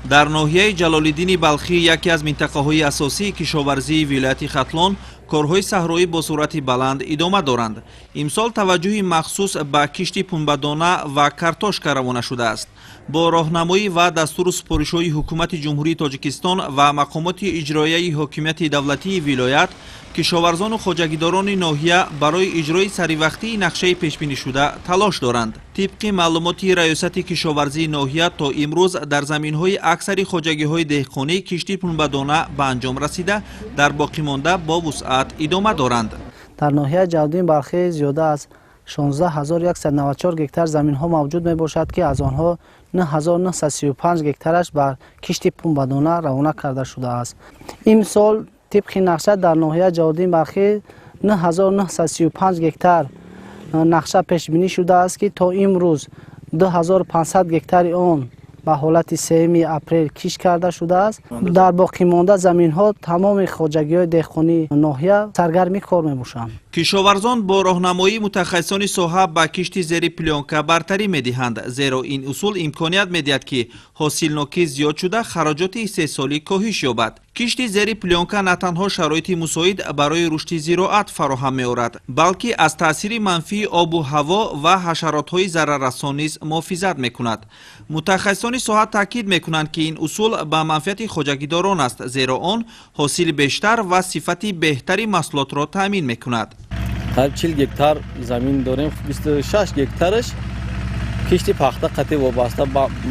дар ноҳияи Ҷалолиддини Балхӣ, яке аз минтақаҳои асосии кишоварзии вилояти Хатлон, корҳои саҳроӣ бо суръати баланд идома доранд. Имсол таваҷҷӯҳи махсус ба кишти пунбадона ва картошка равона шудааст. бо роҳнамоӣ ва дастуру супоришҳои ҳукумати ҷумҳурии Тоҷикистон ва мақомоти иҷроияи ҳокимияти давлатии вилоят, кишоварзону хоҷагидорони ноҳия барои иҷрои саривақтии нақшаи пешбинишуда талош доранд. тибқи маълумоти раёсати кишоварзии ноҳия, то имрӯз дар заминҳои аксари хоҷагиҳои деҳқонӣ кишти пунбадона ба анҷом расида, дар боқимонда бо вусъат идома доранд. дар ноҳияи Ҷалолиддини Балхӣ зиёда аз 16194 гектар заминҳо мавҷуд мебошад, ки аз онҳо 9935 гектараш бар кишти пунбадона равона карда шудааст. имсол тибқи нақша дар ноҳияи Ҷалолиддини Балхӣ 9935 гектар нақша пешбинӣ шудааст, ки то имрӯз 2500 гектари он ба ҳолати 3 апрел киш карда шудааст. дар боқимонда заминҳо тамоми хоҷагиҳои деҳқонии ноҳия саргарми кор мебошанд. кишоварзон бо роҳнамоии мутахассисони соҳа ба кишти зери плёнка бартарӣ медиҳанд, зеро ин усул имконият медиҳад, ки ҳосилнокӣ зиёд шуда хароҷоти истеҳсолӣ коҳиш ёбад. кишти зери плёнка на танҳо шароити мусоид барои рушди зироат фароҳам меорад, балки аз таъсири манфии обу ҳаво ва ҳашаротҳои зараррасон низ муҳофизат мекунад. мутахассисони соҳа таъкид мекунанд, ки ин усул ба манфиати хоҷагидорон аст, зеро он ҳосили бештар ва сифати беҳтари маҳсулотро таъмин мекунад. ҳар 40 гектар замин дорем, 26 гектараш кишти пахта қатъи вобаста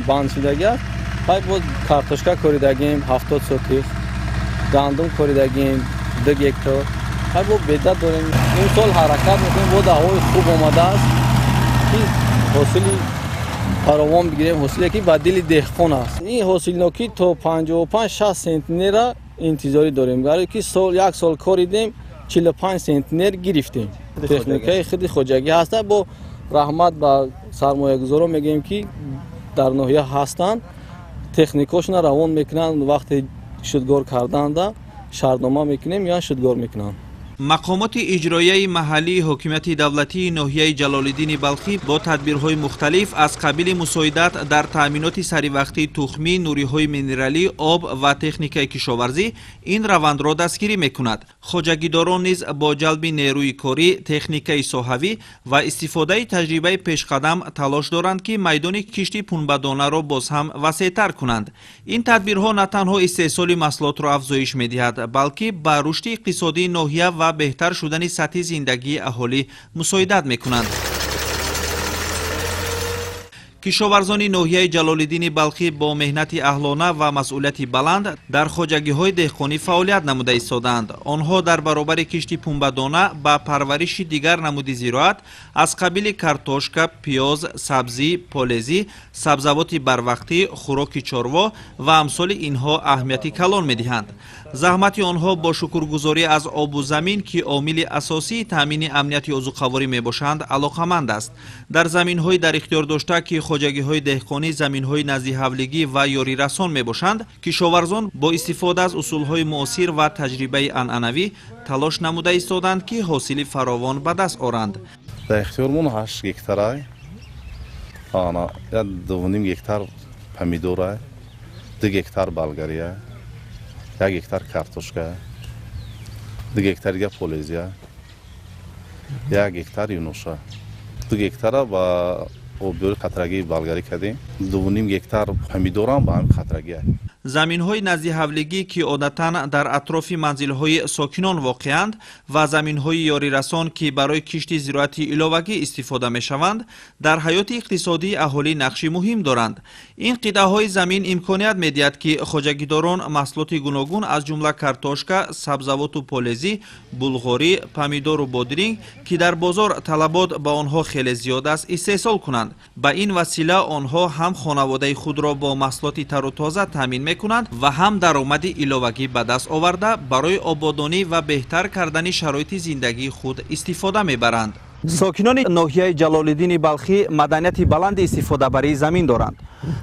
банд шудаги аст. ҳай бо картошка коридагим 70 сотих, гандум коридагим 2 гектар. ҳай бо беда дорем. имсол ҳаракат мекунем, бо ҳавои хуб омадааст, ки ҳосили фаровон бигирем, ҳосиле ки ба дили деҳқон аст. ин ҳосилнокӣ то 55-60 сентнера интизорӣ дорем. гаре ки як сол коридем 45 сентнер гирифтем. техникаи худи хоҷагӣ ҳаста. бо раҳмат ба сармоягузорон мегӯем, ки дар ноҳия ҳастанд, техникашона равон мекунанд, вақте шудгор карданда шартнома мекунем ё шудгор мекунанд. мақомоти иҷроияи маҳаллии ҳокимияти давлатии ноҳияи Ҷалолиддини Балхӣ бо тадбирҳои мухталиф аз қабили мусоидат дар таъминоти саривақтии тухмӣ, нуриҳои минералӣ, об ва техникаи кишоварзӣ ин равандро дастгирӣ мекунад. хоҷагидорон низ бо ҷалби нерӯи корӣ, техникаи соҳавӣ ва истифодаи таҷрибаи пешқадам талош доранд, ки майдони кишти пунбадонаро боз ҳам васеътар кунанд. ин тадбирҳо на танҳо истеҳсоли маҳсулотро афзоиш медиҳад, балки ба рушди иқтисодии ноҳия ва беҳтар шудани сатҳи зиндагии аҳолӣ мусоидат мекунанд. кишоварзони ноҳияи Ҷалолиддини Балхӣ бо меҳнати аҳлона ва масъулияти баланд дар хоҷагиҳои деҳқонӣ фаъолият намуда истодаанд. онҳо дар баробари кишти пунбадона ба парвариши дигар намуди зироат аз қабили картошка, пиёз, сабзӣ, полезӣ, сабзавоти барвақтӣ, хӯроки чорво ва амсоли инҳо аҳамияти калон медиҳанд. заҳмати онҳо бо шукргузорӣ аз обу замин, ки омили асосии таъмини амнияти озуқаворӣ мебошанд, алоқаманд аст. дар заминҳои дар ихтиёр дошта, ки хоҷагиҳои деҳқонӣ заминҳои назди ҳавлигӣ ва ёрирасон мебошанд, кишоварзон бо истифода аз усулҳои муосир ва таҷрибаи анъанавӣ талош намуда истоданд, ки ҳосили фаровон ба даст оранд. дар ихтиёрмон 8 гектарай, 2.5 гектар помидорай, 2 гектар болгария, 1 гектар картошка, 2 гектарига полезия, 1 гектар юноша, 2 гектара ба обёри қатрагии болгарӣ кардем, 2.5 гектар помидорам ба ҳамин қатрагия. заминҳои назди ҳавлигӣ, ки одатан дар атрофи манзилҳои сокинон воқеанд, ва заминҳои ёрирасон, ки барои кишти зироати иловагӣ истифода мешаванд, дар ҳаёти иқтисодии аҳолӣ нақши муҳим доранд. ин қитъаҳои замин имконият медиҳад, ки хоҷагидорон маҳсулоти гуногун аз ҷумла картошка, сабзавоту полезӣ, булғорӣ, помидору бодиринг, ки дар бозор талабот ба онҳо хеле зиёд аст, истеҳсол кунанд. ба ин васила онҳо ҳам хонаводаи худро бо маҳсулоти тару тоза таъмин мекунанд ва ҳам даромади иловагӣ ба даст оварда барои ободонӣ ва беҳтар кардани шароити зиндагии худ истифода мебаранд. ساکنان ناحیه جلال‌الدین بلخی مدنیت بلند استفاده بری زمین دارند.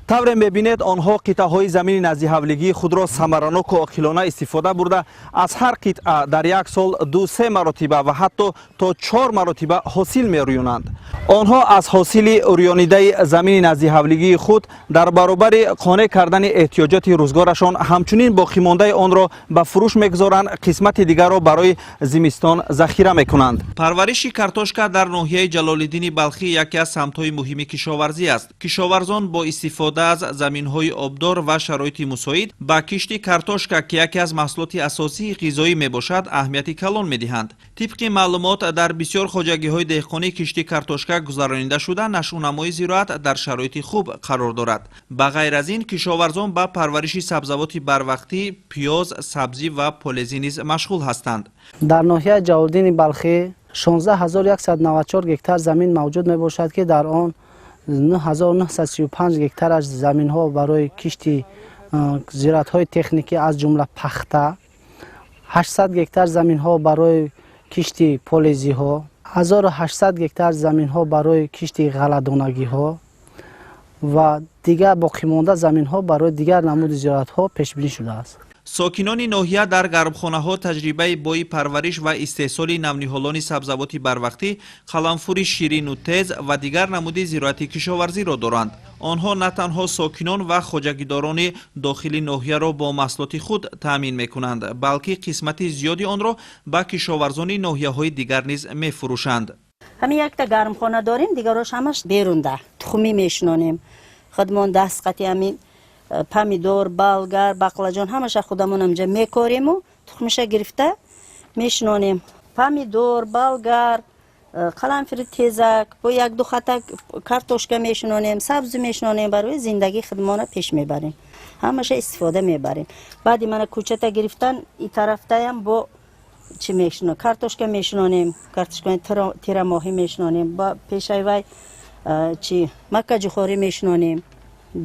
طور می‌بینید آنها قطعه‌های زمین نزدیک خود را ثمرانک و عاقلانه استفاده برده از هر قطعه در یک سال 2-3 مرتبه و حتی تا 4 مرتبه حاصل می‌رویانند. آنها از حاصل اوریانیده زمین نزدیک خود در برابر قانع کردن احتیاجات روزگارشان همچنین باقی مانده آن را به فروش می‌گذارند، قسمت دیگر را برای زمستان ذخیره می‌کنند. پرورش کارتوشکا در ناحیه جلال‌الدین بلخی یکی از سمت‌های مهم کشاورزی است. کشاورزان با استفاده از زمین‌های آبدار و شرایط مساعد با کشت کارتوشکا که یکی از محصولات اساسی غذایی میباشد اهمیت کلان می‌دهند. طبق معلومات در بسیار خواجگی‌های دهقانی کشت کارتوشکا گذرانیده شده نشونمای زراعت در شرایط خوب قرار دارد. به غیر از این کشاورزان با پرورش سبزیجات بروقتی، پیاز، سبزی و پولزی نیز مشغول هستند. در ناحیه جلال‌الدین بلخی 16194 گکتار زمین موجود می باشد که در آن 9935 گکتارش زمین ها برای کشت زراعت های تکنیکی از جمله پخته، 800 گکتار زمین ها برای کشت پولزی ها، 1800 گکتار زمین ها برای کشت غله‌دانگی ها و دیگر باقی مانده زمین ها برای دیگر نمود زراعت ها پیش بینی شده است. ساکنان ناحیه در گرمخانه‌ها تجربه بای پرورش و استحصال نم‌نهالان سبزیجات بروقتی، قلمفور شیرین و تیز و دیگر نمود زراعتی کشاورزی را دارند. آنها نه تنها ساکنان و خواجگیداران داخلی ناحیه را با محصولات خود تامین می‌کنند، بلکه قسمت زیادی آن را به کشاورزان ناحیه‌های دیگر نیز می‌فروشند. همین یک تا گرمخانه داریم، دیگرش همش بیرونده تخمی میشنانیم. خودمان دستقطی همین پمیدور، بالگار، باقلاجان همش خودمون همجا میکاریم و تخمش گرفته میشنانیم. پمیدور، بالگار، قلمفر تیزک با یک دو خطه کارتوشکا میشنانیم، سبزی میشنانیم، برای زندگی خودمان پیش میبریم. همش استفاده میبریم. بعدی من کوچه گرفتن این طرف هم با چی میشنانیم؟ کارتوشکا میشنانیم، کارتوشکا تیر ماهی میشنانیم، با پیشای چی مکه جوخوری میشنانیم.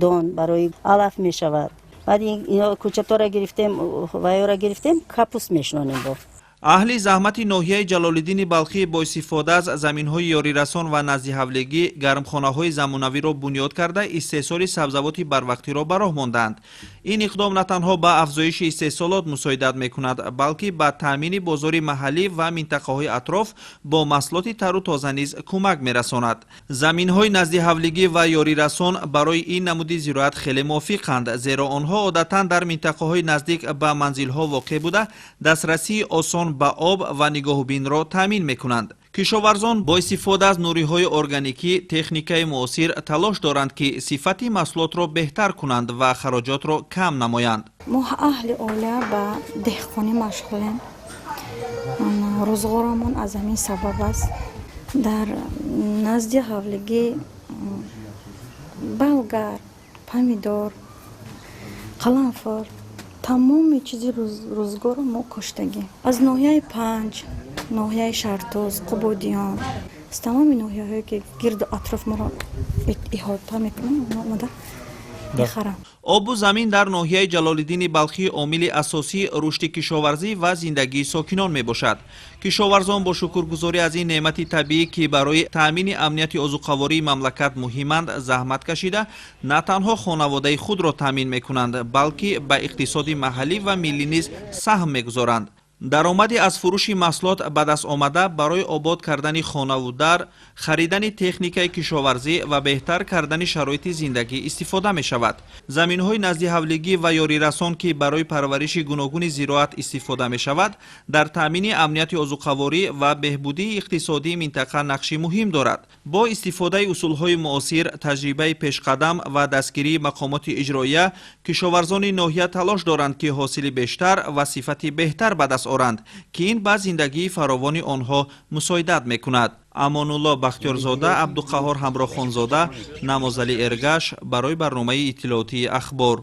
دون برای علف می شود. بعد این کوچه را گرفتیم و را گرفتیم کپوست میشنانیم. با اهل زحمت ناحیه جلال‌الدین بلخی با استفاده از زمین‌های یاری رسان و نزدیک حولگی گرمخانه‌های زمانوی را بنیاد کرده استحصال سبزیجات بروقتی را به راه ماندند. این اقدام نه تنها به افزایش استحصالات مساعدت می‌کند، بلکه به تامین بازار محلی و منطقه‌های اطراف با محصولات تر و تازه نیز کمک می‌رساند. زمین‌های نزدیک حولگی و یاری رسان برای این نمود زراعت خیلی موافقند، زیرا آنها عادتاً در منطقه‌های نزدیک به منزل‌ها واقع بوده دسترسی آسان به آب و نگاهبین را تامین می‌کنند. کشاورزان با استفاده از نوری‌های ارگانیکی تکنیکای معاصر تلاش دارند که صفت محصولات را بهتر کنند و خراجات را کم نمایند. ما اهل اولیه به دهقانی مشغولیم. روزگارمان از همین سبب است. در نزدیک حولگی بالگار، پمیدور، قلمفر، تمام چیزی روزگار ما کشتگی. از ناحیه 5 ناحیه شرطوز، قبودیان، از تمام ناحیه‌هایی که گرد اطراف ما را احاطه میکنن اومده میخرن. آب و زمین در ناحیه جلال‌الدین بلخی عامل اساسی رشد کشاورزی و زندگی ساکنان می باشد. کشاورزان با شکرگزاری از این نعمت طبیعی که برای تامین امنیت عضوقواری مملکت مهمند زحمت کشیده، نه تنها خانواده خود را تامین می کنند، بلکه به اقتصاد محلی و ملی نیز سهم میگذارند. درآمدی از فروش محصولات به دست آمده برای آباد کردن خانه و در، خریدن تکنیکای کشاورزی و بهتر کردن شرایط زندگی استفاده می شود. زمین‌های نزدیک حولگی و یاری رسان که برای پرورش گوناگون زراعت استفاده می شود، در تامین امنیت عضوقواری و بهبودی اقتصادی منطقه نقشی مهم دارد. با استفاده اصول‌های معاصر، تجربه پیشقدم و دستگیری مقامات اجراییه، کشاورزان ناحیه تلاش دارند که حاصل بیشتر و صفت بهتر به دست آورند که این به زندگی فراوان آنها مساعدت میکند. امان‌الله بختیارزاده، عبدالقهار همراه خانزاده، نمازعلی ارگش برای برنامه اطلاعاتی اخبار.